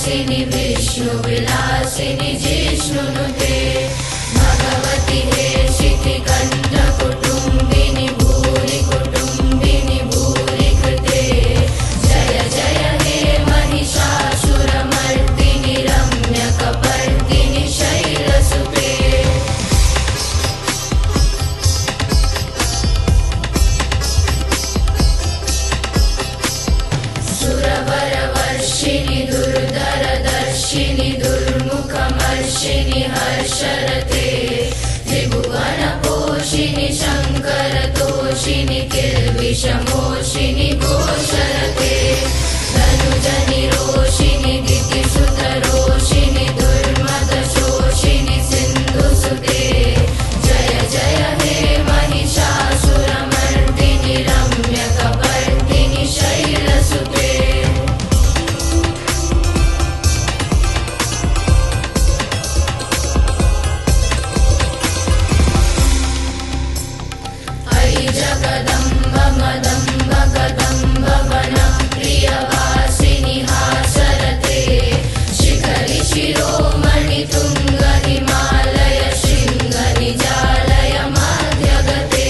वासिनि विष्णु विलासिनि जिष्णुनुते भगवति हेशिति कंठ कुटुंबिनि भूरि कुटुंबिनि भूरि कृते जय जय हे महिषासुरमर्दिनि रम्यकपर्दिनि शैलसुते सुरवरवर्षिणि दुर्धरदर्शिनि दुर्मुखमर्षिणि हर्षरते त्रिभुवनपोषिणि शङ्करतोषिणि किल्बिषमोषिणि घोषरते धनुजनिरोषिणि दितिसुतरोषिणि दुर्मदशोषिणि सिन्धुसुते जय जय हे महिषासुरमर्दिनि रम्यकपर्दिनि शैलसुते जगदम्ब मदम्ब कदम्ब वन प्रियवासिनि हासरते शिखरि शिरोमणि तुंग हिमालय शृंग निजालय माध्यगते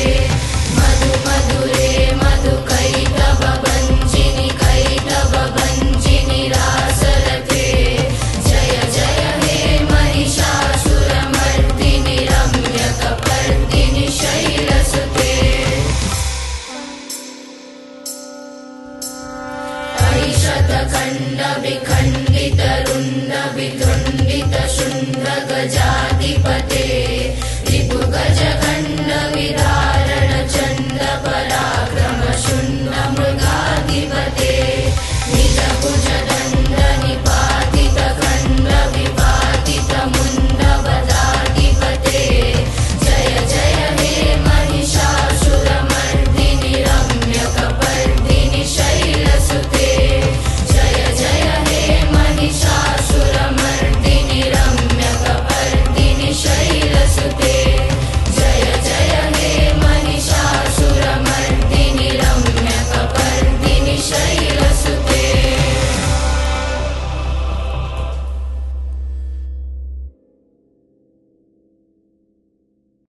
मधु मधुरे मधु कैटभ भञ्जिनि रासरते जय जय हे महिषासुरमर्दिनि रम्यकपर्दिनि शैलसुते शतखण्ड विखण्डित रुण्ड वितुण्डित शुण्ड गजाधिपते